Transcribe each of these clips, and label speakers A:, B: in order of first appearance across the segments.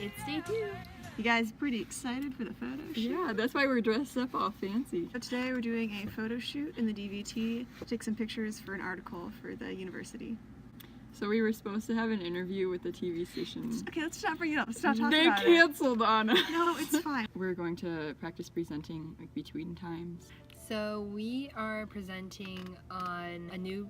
A: It's day 2.
B: You guys pretty excited for the photo shoot?
C: Yeah, that's why we're dressed up all fancy.
B: So today we're doing a photo shoot in the DVT to take some pictures for an article for the university.
C: So we were supposed to have an interview with the TV station.
B: Okay, let's stop bringing it up. Stop talking
C: They
B: about
C: canceled on us.
B: it. No, it's fine.
C: We're going to practice presenting like between times.
A: So we are presenting on a new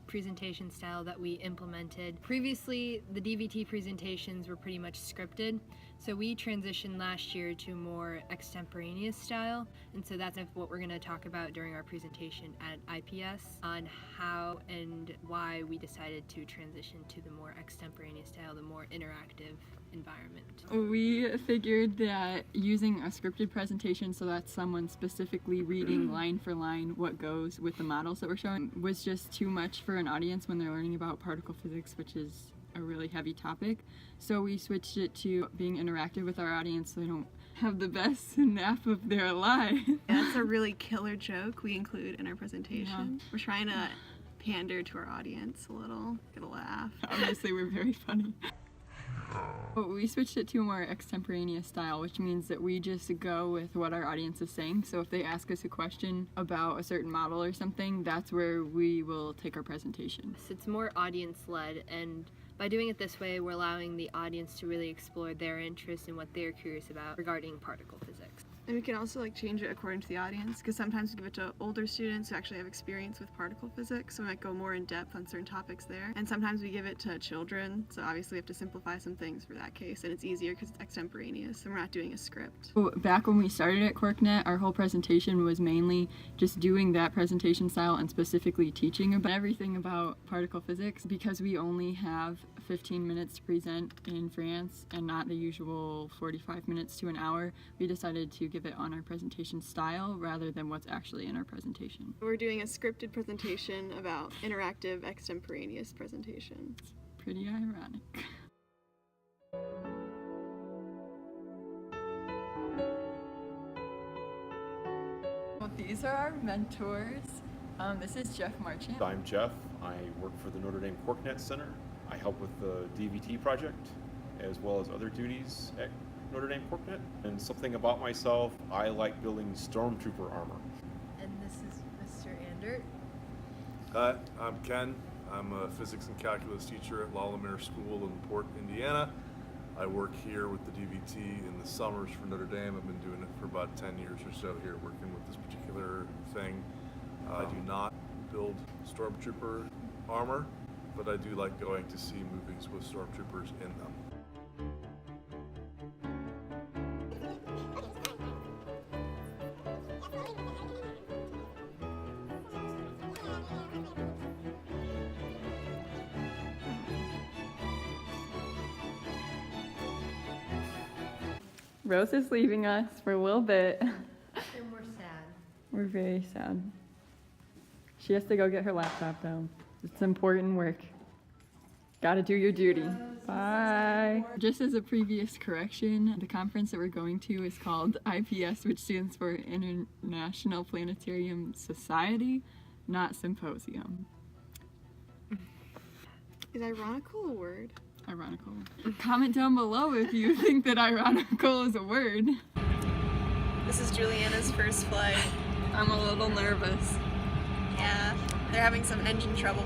A: presentation style that we implemented. Previously, the DVT presentations were pretty much scripted, so we transitioned last year to a more extemporaneous style, and so that's what we're going to talk about during our presentation at IPS on how and why we decided to transition to the more extemporaneous style, the more interactive environment.
C: We figured that using a scripted presentation, so that's someone specifically reading line for line what goes with the models that we're showing, was just too much for an audience when they're learning about particle physics, which is a really heavy topic. So we switched it to being interactive with our audience so they don't have the best nap of their life.
B: That's a really killer joke we include in our presentation. Yeah. We're trying to pander to our audience a little, get a laugh.
C: Obviously we're very funny. But we switched it to a more extemporaneous style, which means that we just go with what our audience is saying. So if they ask us a question about a certain model or something, that's where we will take our presentation.
A: It's more audience-led, and by doing it this way, we're allowing the audience to really explore their interests and what they're curious about regarding particle physics.
B: And we can also change it according to the audience, because sometimes we give it to older students who actually have experience with particle physics, so we might go more in depth on certain topics there. And sometimes we give it to children, so obviously we have to simplify some things for that case, and it's easier because it's extemporaneous and we're not doing a script.
C: Back when we started at QuarkNet, our whole presentation was mainly just doing that presentation style and specifically teaching about everything about particle physics. Because we only have 15 minutes to present in France and not the usual 45 minutes to an hour, we decided to give it on our presentation style rather than what's actually in our presentation.
B: We're doing a scripted presentation about interactive extemporaneous presentation.
C: It's pretty ironic. Well, these are our mentors. This is Jeff Marchant.
D: I'm Jeff. I work for the Notre Dame QuarkNet Center. I help with the DVT project as well as other duties at Notre Dame QuarkNet. And something about myself, I like building stormtrooper armor.
A: And this is Mr. Andert.
E: I'm Ken. I'm a physics and calculus teacher at Lalomere School in Port, Indiana. I work here with the DVT in the summers for Notre Dame. I've been doing it for about 10 years or so here, working with this particular thing. I do not build stormtrooper armor, but I do like going to see movies with stormtroopers in them.
C: Rose is leaving us for a little bit.
A: And we're sad.
C: We're very sad. She has to go get her laptop though. It's important work. Gotta do your duty. Bye. Just as a previous correction, the conference that we're going to is called IPS, which stands for International Planetarium Society, not Symposium.
B: Is ironical a word?
C: Ironical. Comment down below if you think that ironical is a word.
B: This is Julianna's first flight.
C: I'm a little nervous.
B: Yeah, they're having some engine trouble.